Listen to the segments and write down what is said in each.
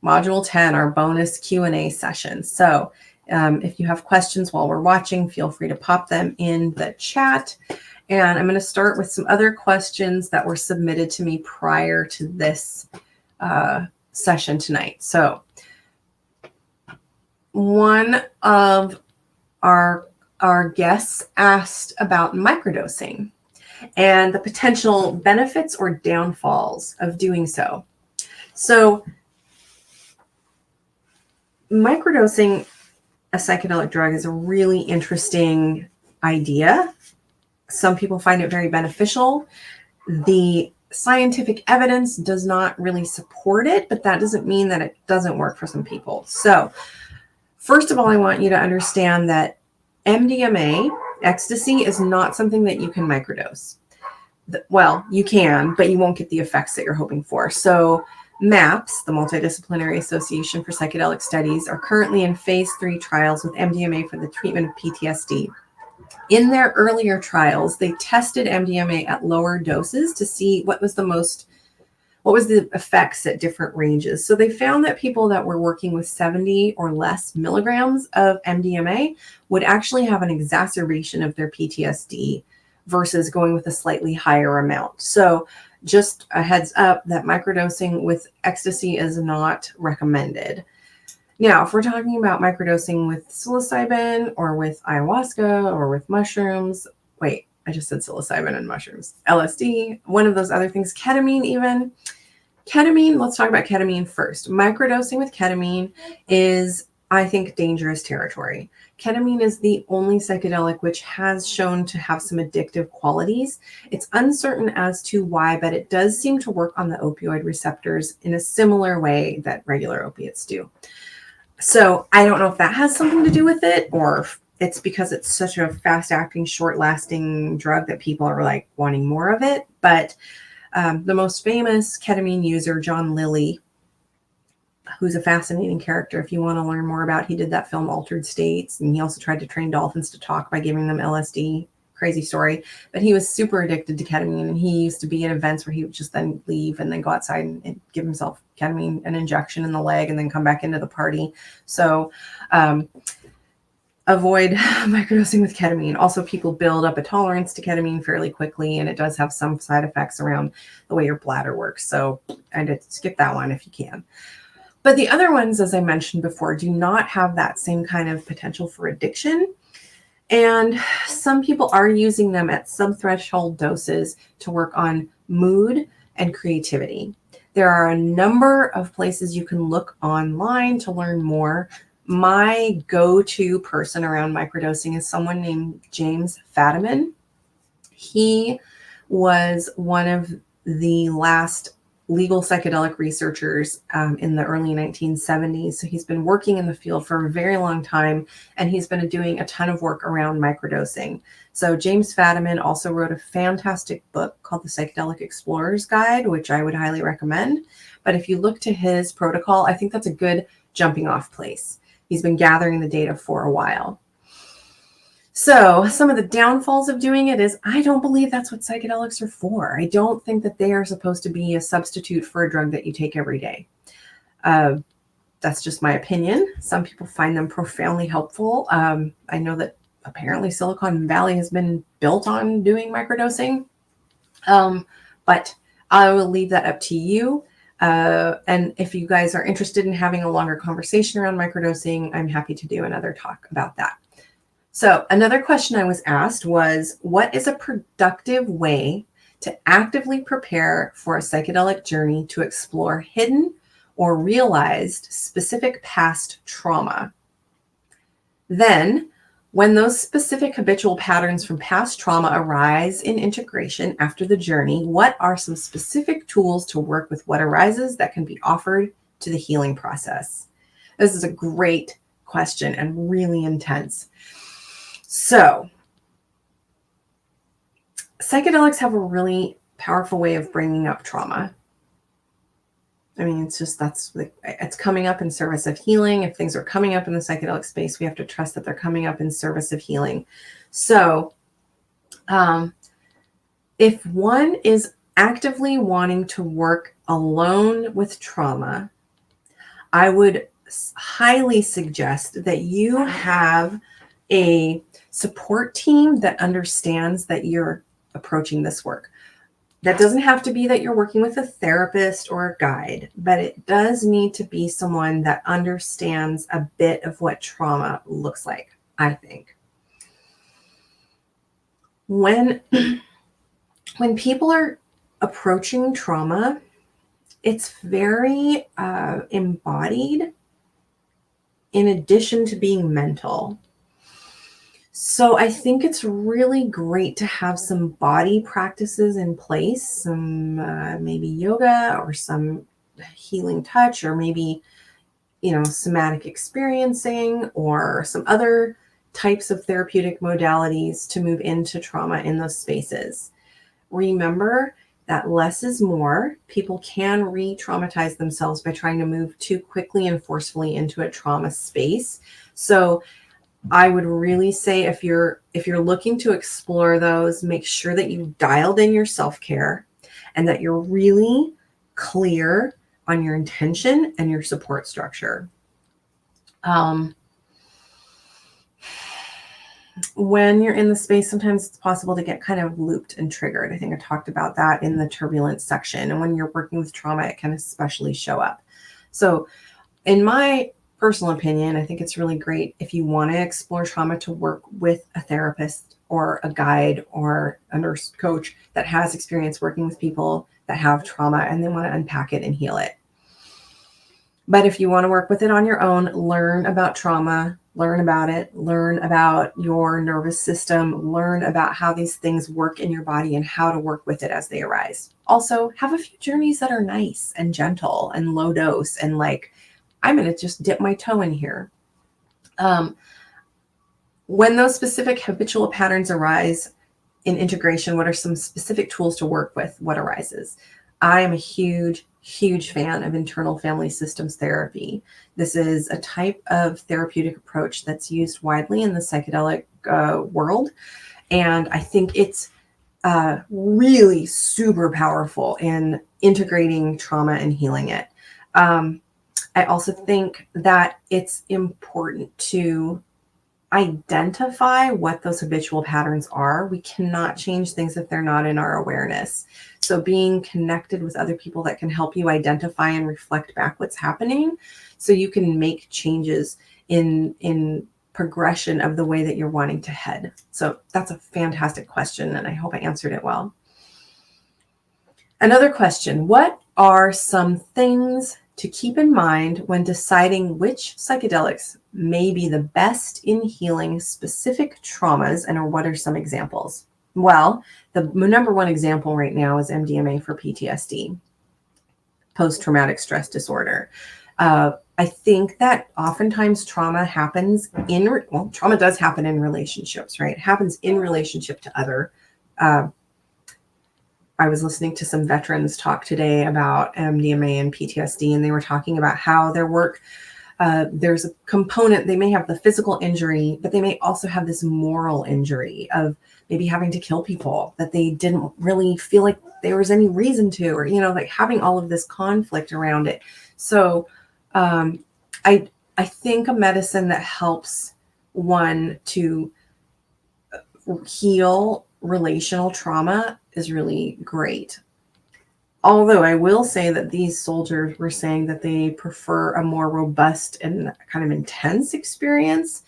Module 10, our bonus Q&A session. So if you have questions while we're watching, feel free to pop them in the chat. And I'm going to start with some other questions that were submitted to me prior to this session tonight. So one of our guests asked about microdosing and the potential benefits or downfalls of doing so. So microdosing a psychedelic drug is a really interesting idea. Some people find it very beneficial. The scientific evidence does not really support it, but that doesn't mean that it doesn't work for some people. So first of all, I want you to understand that MDMA, ecstasy, is not something that you can microdose. Well, you can, but you won't get the effects that you're hoping for. So MAPS, the Multidisciplinary Association for Psychedelic Studies, are currently in phase 3 trials with MDMA for the treatment of PTSD. In their earlier trials, they tested MDMA at lower doses to see what was the effects at different ranges. So they found that people that were working with 70 or less milligrams of MDMA would actually have an exacerbation of their PTSD versus going with a slightly higher amount. So just a heads up that microdosing with ecstasy is not recommended. Now, if we're talking about microdosing with psilocybin or with ayahuasca or with mushrooms, wait, I just said psilocybin and mushrooms, LSD, one of those other things, ketamine even. Ketamine, let's talk about ketamine first. Microdosing with ketamine is, I think, dangerous territory. Ketamine is the only psychedelic which has shown to have some addictive qualities. It's uncertain as to why, but it does seem to work on the opioid receptors in a similar way that regular opiates do. So I don't know if that has something to do with it, or if it's because it's such a fast-acting, short-lasting drug that people are like wanting more of it. But the most famous ketamine user, John Lilly, who's a fascinating character if you want to learn more about. He did that film Altered States, and he also tried to train dolphins to talk by giving them LSD. Crazy story. But he was super addicted to ketamine, and he used to be at events where he would just then leave and then go outside and give himself ketamine, an injection in the leg, and then come back into the party. So avoid microdosing with ketamine. Also, people build up a tolerance to ketamine fairly quickly, and it does have some side effects around the way your bladder works. So I'd skip that one if you can. But the other ones, as I mentioned before, do not have that same kind of potential for addiction. And some people are using them at subthreshold doses to work on mood and creativity. There are a number of places you can look online to learn more. My go-to person around microdosing is someone named James Fadiman. He was one of the last legal psychedelic researchers in the early 1970s. So he's been working in the field for a very long time, and he's been doing a ton of work around microdosing. So James Fadiman also wrote a fantastic book called The Psychedelic Explorer's Guide, which I would highly recommend. But if you look to his protocol, I think that's a good jumping off place. He's been gathering the data for a while. So some of the downfalls of doing it is I don't believe that's what psychedelics are for. I don't think that they are supposed to be a substitute for a drug that you take every day. That's just my opinion. Some people find them profoundly helpful. I know that apparently Silicon Valley has been built on doing microdosing, but I will leave that up to you. And if you guys are interested in having a longer conversation around microdosing, I'm happy to do another talk about that. So another question I was asked was, what is a productive way to actively prepare for a psychedelic journey to explore hidden or realized specific past trauma? Then, when those specific habitual patterns from past trauma arise in integration after the journey, what are some specific tools to work with what arises that can be offered to the healing process? This is a great question and really intense. So, psychedelics have a really powerful way of bringing up trauma. I mean, it's coming up in service of healing. If things are coming up in the psychedelic space, we have to trust that they're coming up in service of healing. So, if one is actively wanting to work alone with trauma, I would highly suggest that you have a support team that understands that you're approaching this work. That doesn't have to be that you're working with a therapist or a guide, but it does need to be someone that understands a bit of what trauma looks like, I think. When people are approaching trauma, it's very embodied in addition to being mental. So I think it's really great to have some body practices in place, some maybe yoga or some healing touch, or maybe, somatic experiencing or some other types of therapeutic modalities to move into trauma in those spaces. Remember that less is more. People can re-traumatize themselves by trying to move too quickly and forcefully into a trauma space. So I would really say if you're looking to explore those, make sure that you've dialed in your self-care and that you're really clear on your intention and your support structure. When you're in the space, sometimes it's possible to get kind of looped and triggered. I think I talked about that in the turbulence section. And when you're working with trauma, it can especially show up. So in my personal opinion, I think it's really great if you want to explore trauma to work with a therapist or a guide or a nurse coach that has experience working with people that have trauma and they want to unpack it and heal it. But if you want to work with it on your own, learn about trauma, learn about it, learn about your nervous system, learn about how these things work in your body and how to work with it as they arise. Also, have a few journeys that are nice and gentle and low dose and like, I'm going to just dip my toe in here. When those specific habitual patterns arise in integration, what are some specific tools to work with what arises? I am a huge fan of internal family systems therapy. This is a type of therapeutic approach that's used widely in the psychedelic world. And I think it's really super powerful in integrating trauma and healing it. I also think that it's important to identify what those habitual patterns are. We cannot change things if they're not in our awareness. So being connected with other people that can help you identify and reflect back what's happening so you can make changes in progression of the way that you're wanting to head. So that's a fantastic question, and I hope I answered it well. Another question: what are some things to keep in mind when deciding which psychedelics may be the best in healing specific traumas, and or what are some examples? Well, the number one example right now is MDMA for PTSD, post-traumatic stress disorder. I think that oftentimes trauma happens trauma does happen in relationships, right? It happens in relationship to other. I was listening to some veterans talk today about MDMA and PTSD, and they were talking about how their work, there's a component, they may have the physical injury, but they may also have this moral injury of maybe having to kill people that they didn't really feel like there was any reason to, or, like having all of this conflict around it. So I think a medicine that helps one to heal relational trauma is really great. Although I will say that these soldiers were saying that they prefer a more robust and kind of intense experience.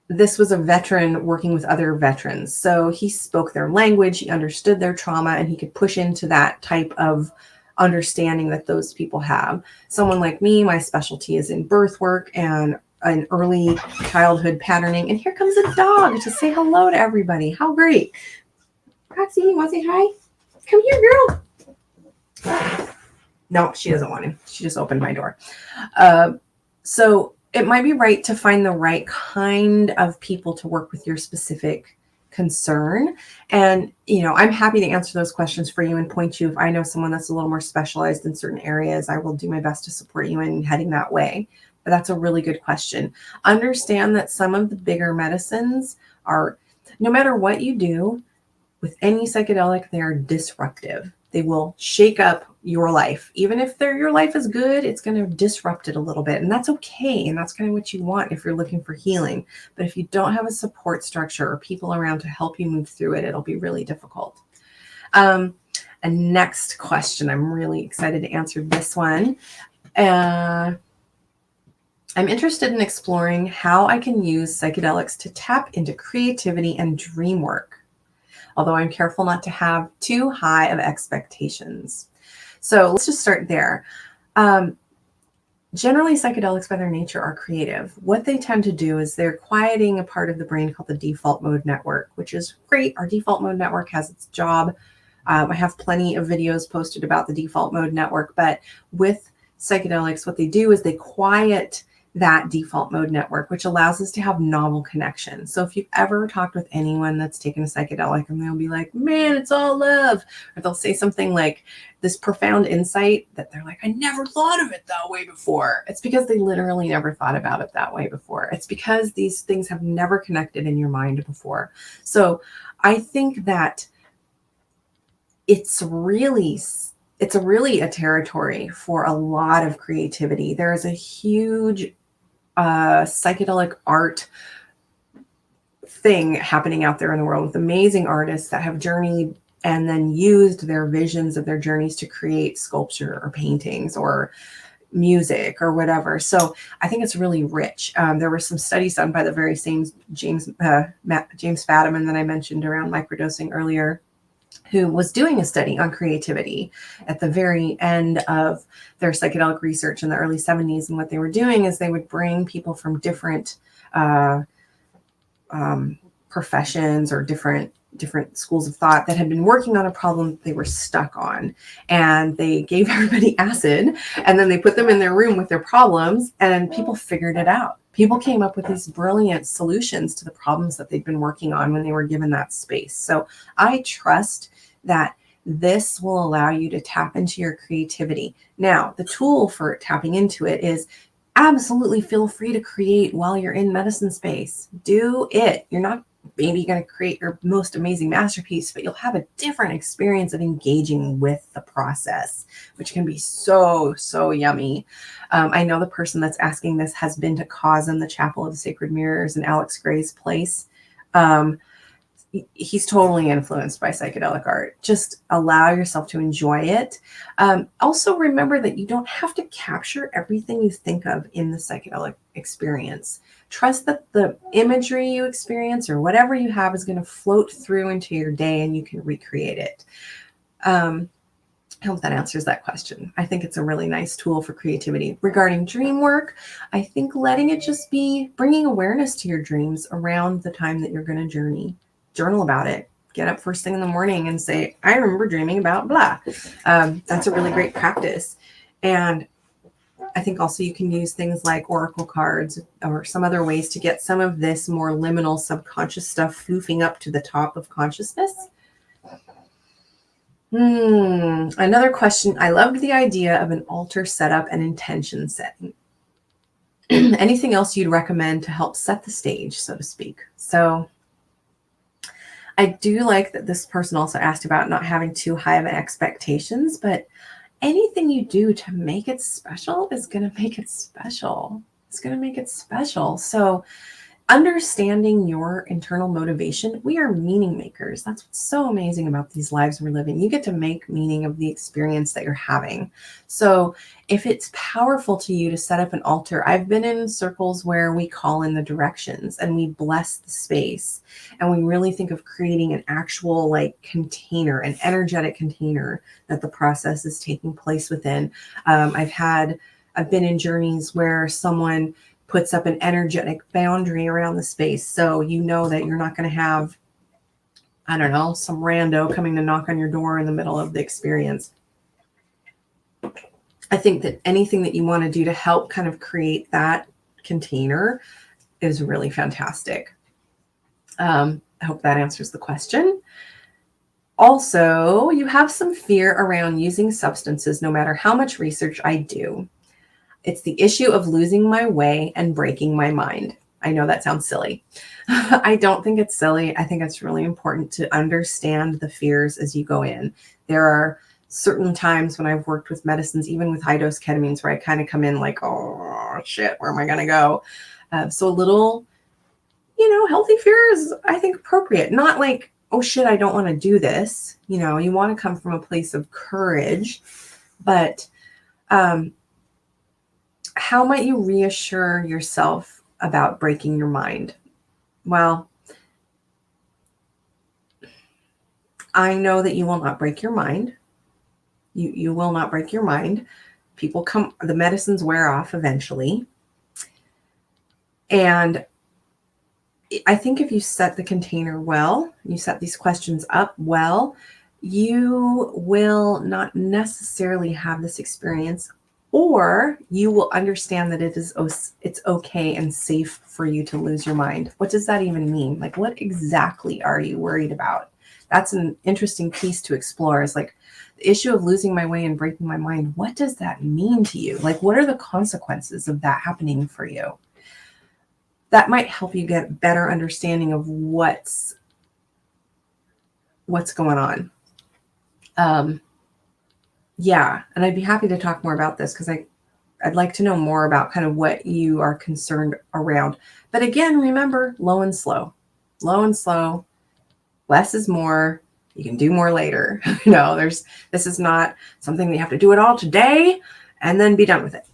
This was a veteran working with other veterans. So he spoke their language, he understood their trauma, and he could push into that type of understanding that those people have. Someone like me, my specialty is in birth work and an early childhood patterning. And here comes a dog to say hello to everybody. How great. Roxy, you want to say hi? Come here, girl. No, she doesn't want to. She just opened my door. So it might be right to find the right kind of people to work with your specific concern. And, I'm happy to answer those questions for you and point you. If I know someone that's a little more specialized in certain areas, I will do my best to support you in heading that way. But that's a really good question. Understand that some of the bigger medicines are, no matter what you do with any psychedelic, they are disruptive. They will shake up your life. Even if your life is good, it's going to disrupt it a little bit. And that's okay. And that's kind of what you want if you're looking for healing. But if you don't have a support structure or people around to help you move through it, it'll be really difficult. A next question. I'm really excited to answer this one. I'm interested in exploring how I can use psychedelics to tap into creativity and dream work, although I'm careful not to have too high of expectations. So let's just start there. Generally, psychedelics by their nature are creative. What they tend to do is they're quieting a part of the brain called the default mode network, which is great. Our default mode network has its job. I have plenty of videos posted about the default mode network, but with psychedelics, what they do is they quiet that default mode network, which allows us to have novel connections. So if you've ever talked with anyone that's taken a psychedelic and they'll be like, man, it's all love, or they'll say something like this profound insight that they're like, I never thought of it that way before. It's because they literally never thought about it that way before. It's because these things have never connected in your mind before. So I think that it's really a territory for a lot of creativity. There is a huge psychedelic art thing happening out there in the world with amazing artists that have journeyed and then used their visions of their journeys to create sculpture or paintings or music or whatever. So I think it's really rich. There were some studies done by the very same James Fadiman that I mentioned around microdosing earlier, who was doing a study on creativity at the very end of their psychedelic research in the early 70s. And what they were doing is they would bring people from different professions or different schools of thought that had been working on a problem they were stuck on. And they gave everybody acid, and then they put them in their room with their problems, and people figured it out. People came up with these brilliant solutions to the problems that they'd been working on when they were given that space. So I trust that this will allow you to tap into your creativity. Now, the tool for tapping into it is absolutely feel free to create while you're in medicine space. Do it. You're not maybe going to create your most amazing masterpiece, but you'll have a different experience of engaging with the process, which can be so, so yummy. I know the person that's asking this has been to Cosm, the Chapel of the Sacred Mirrors, and Alex Gray's place. He's totally influenced by psychedelic art. Just allow yourself to enjoy it. Also remember that you don't have to capture everything you think of in the psychedelic experience. Trust that the imagery you experience or whatever you have is going to float through into your day and you can recreate it. I hope that answers that question. I think it's a really nice tool for creativity. Regarding dream work, I think letting it just be bringing awareness to your dreams around the time that you're going to journey. Journal about it. Get up first thing in the morning and say, I remember dreaming about blah. That's a really great practice. And I think also you can use things like oracle cards or some other ways to get some of this more liminal subconscious stuff floofing up to the top of consciousness. Another question. I loved the idea of an altar setup and intention setting. Anything else you'd recommend to help set the stage, so to speak? So I do like that this person also asked about not having too high of expectations, but anything you do to make it special is going to make it special. It's going to make it special. So understanding your internal motivation, we are meaning makers. That's what's so amazing about these lives we're living. You get to make meaning of the experience that you're having. So if it's powerful to you to set up an altar, I've been in circles where we call in the directions and we bless the space. And we really think of creating an actual like container, an energetic container that the process is taking place within. I've been in journeys where someone puts up an energetic boundary around the space. So you know that you're not going to have, I don't know, some rando coming to knock on your door in the middle of the experience. I think that anything that you want to do to help kind of create that container is really fantastic. I hope that answers the question. Also, you have some fear around using substances no matter how much research I do. It's the issue of losing my way and breaking my mind. I know that sounds silly. I don't think it's silly. I think it's really important to understand the fears as you go in. There are certain times when I've worked with medicines, even with high dose ketamines, where I kind of come in like, oh shit, where am I going to go? So a little, healthy fear is, I think, appropriate. Not like, oh shit, I don't want to do this. You want to come from a place of courage, but how might you reassure yourself about breaking your mind? Well, I know that you will not break your mind. You will not break your mind. The medicines wear off eventually. And I think if you set the container well, you set these questions up well, you will not necessarily have this experience, or you will understand that it's okay and safe for you to lose your mind. What does that even mean? Like, what exactly are you worried about? That's an interesting piece to explore, is like the issue of losing my way and breaking my mind. What does that mean to you? Like, what are the consequences of that happening for you? That might help you get a better understanding of what's going on. Yeah, and I'd be happy to talk more about this, because I'd like to know more about kind of what you are concerned around. But again, remember, low and slow. Low and slow. Less is more. You can do more later. This is not something that you have to do it all today and then be done with it.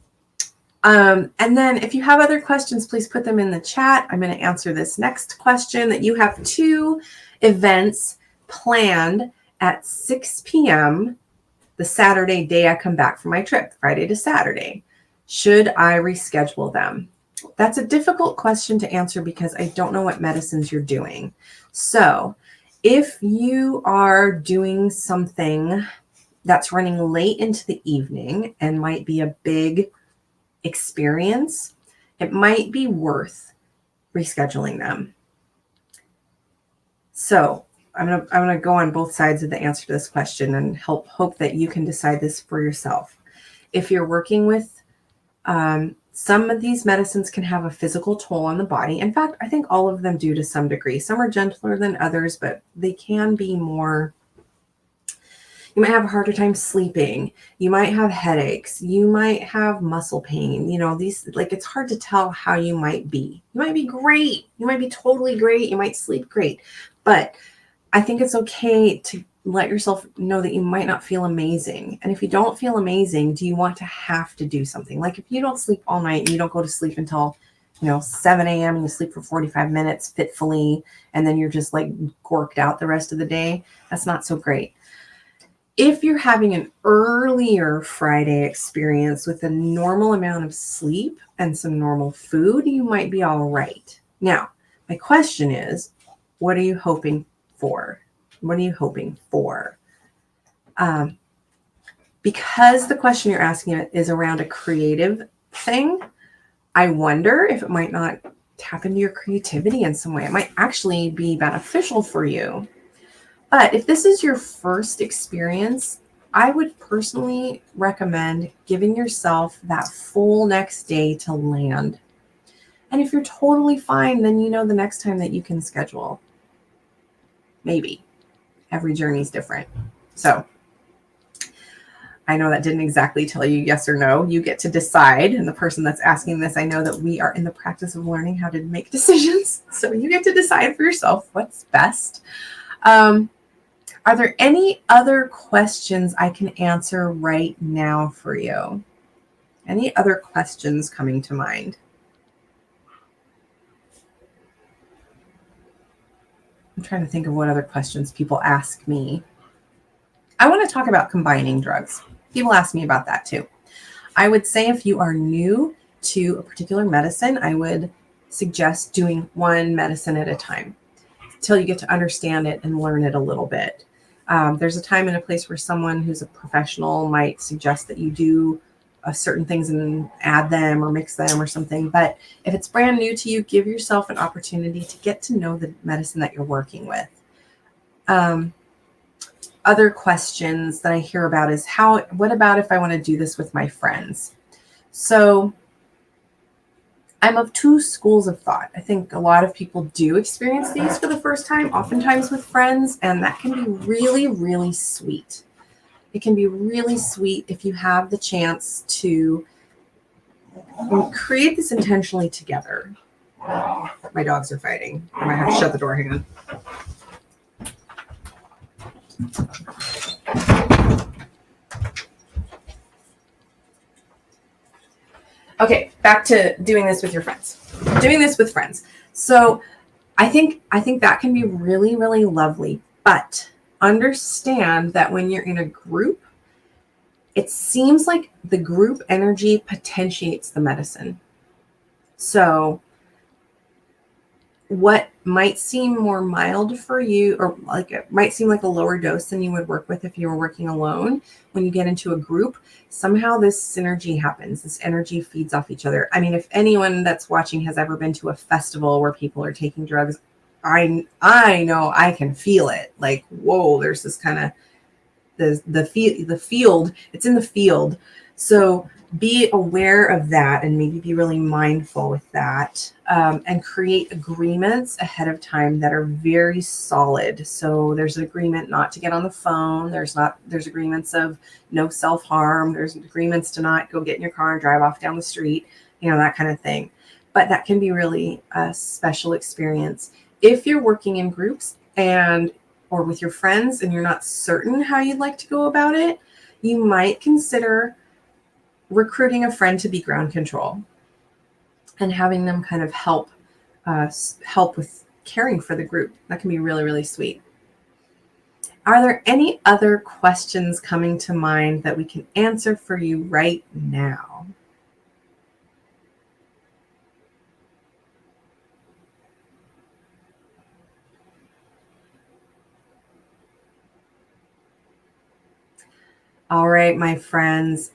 And then if you have other questions, please put them in the chat. I'm going to answer this next question. That you have 2 events planned at 6 p.m. the Saturday day I come back from my trip, Friday to Saturday. Should I reschedule them? That's a difficult question to answer because I don't know what medicines you're doing. So if you are doing something that's running late into the evening and might be a big experience, it might be worth rescheduling them. So I'm gonna go on both sides of the answer to this question and hope that you can decide this for yourself. If you're working with some of these medicines can have a physical toll on the body. In fact, I think all of them do to some degree. Some are gentler than others, but they can be more. You might have a harder time sleeping. You might have headaches. You might have muscle pain. It's hard to tell how you might be. You might be great. You might be totally great. You might sleep great. But I think it's okay to let yourself know that you might not feel amazing. And if you don't feel amazing, do you want to have to do something? Like if you don't sleep all night and you don't go to sleep until 7 a.m. and you sleep for 45 minutes fitfully, and then you're just like gorked out the rest of the day, that's not so great. If you're having an earlier Friday experience with a normal amount of sleep and some normal food, you might be all right. Now, my question is, what are you hoping for? What are you hoping for? Because the question you're asking is around a creative thing, I wonder if it might not tap into your creativity in some way. It might actually be beneficial for you. But if this is your first experience, I would personally recommend giving yourself that full next day to land. And if you're totally fine, then the next time that you can schedule. Maybe. Every journey is different. So I know that didn't exactly tell you yes or no. You get to decide. And the person that's asking this, I know that we are in the practice of learning how to make decisions. So you get to decide for yourself what's best. Are there any other questions I can answer right now for you? Any other questions coming to mind? I'm trying to think of what other questions people ask me. I want to talk about combining drugs. People ask me about that too. I would say if you are new to a particular medicine, I would suggest doing one medicine at a time until you get to understand it and learn it a little bit. There's a time and a place where someone who's a professional might suggest that you do certain things and add them or mix them or something. But if it's brand new to you, give yourself an opportunity to get to know the medicine that you're working with. Other questions that I hear about is what about if I want to do this with my friends? So I'm of 2 schools of thought. I think a lot of people do experience these for the first time, oftentimes with friends, and that can be really, really sweet. it can be really sweet if you have the chance to create this intentionally together. My dogs are fighting. I might have to shut the door. Hang on. Okay, back to doing this with your friends. Doing this with friends. So I think that can be really, really lovely. But understand that when you're in a group, it seems like the group energy potentiates the medicine. So what might seem more mild for you, or like it might seem like a lower dose than you would work with if you were working alone, when you get into a group, somehow this synergy happens. This energy feeds off each other. I mean, if anyone that's watching has ever been to a festival where people are taking drugs, I know I can feel it. Like, whoa, there's this kind of the field. It's in the field. So be aware of that and maybe be really mindful with that, and create agreements ahead of time that are very solid. So there's an agreement not to get on the phone. There's agreements of no self-harm. There's agreements to not go get in your car and drive off down the street, that kind of thing. But that can be really a special experience. If you're working in groups or with your friends and you're not certain how you'd like to go about it, you might consider recruiting a friend to be ground control and having them kind of help with caring for the group. That can be really, really sweet. Are there any other questions coming to mind that we can answer for you right now? All right, my friends.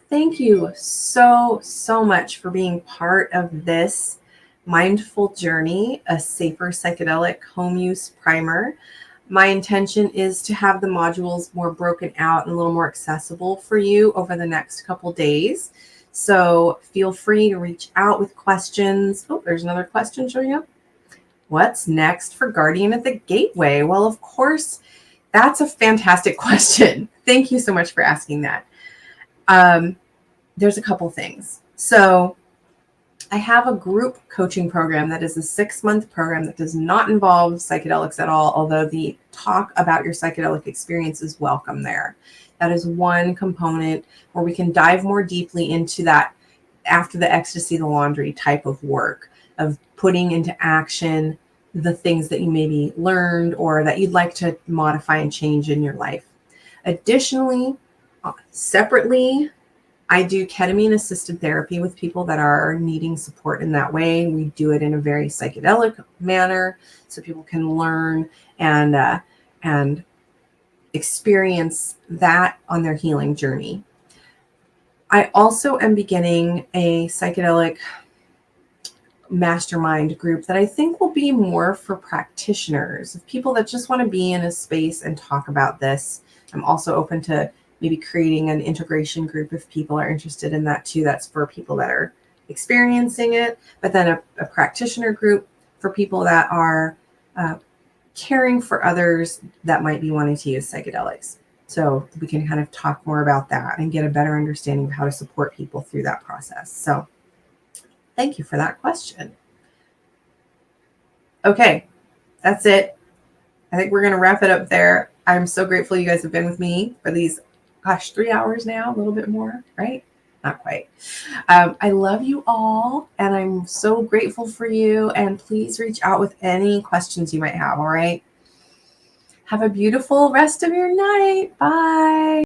Thank you so, so much for being part of this mindful journey, a safer psychedelic home use primer. My intention is to have the modules more broken out and a little more accessible for you over the next couple days. So feel free to reach out with questions. Oh, there's another question showing up. What's next for Guardian at the Gateway? Well, of course, that's a fantastic question. Thank you so much for asking that. There's a couple things. So I have a group coaching program that is a 6-month program that does not involve psychedelics at all, although the talk about your psychedelic experience is welcome there. That is one component where we can dive more deeply into that after the ecstasy, the laundry type of work of putting into action the things that you maybe learned or that you'd like to modify and change in your life. Additionally, separately, I do ketamine-assisted therapy with people that are needing support in that way. We do it in a very psychedelic manner so people can learn and experience that on their healing journey. I also am beginning a psychedelic mastermind group that I think will be more for practitioners, people that just want to be in a space and talk about this. I'm also open to maybe creating an integration group if people are interested in that too. That's for people that are experiencing it, but then a practitioner group for people that are caring for others that might be wanting to use psychedelics. So we can kind of talk more about that and get a better understanding of how to support people through that process. So thank you for that question. Okay, that's it. I think we're going to wrap it up there. I'm so grateful you guys have been with me for these 3 hours now, a little bit more, right? Not quite. I love you all, and I'm so grateful for you. And please reach out with any questions you might have, all right? Have a beautiful rest of your night. Bye.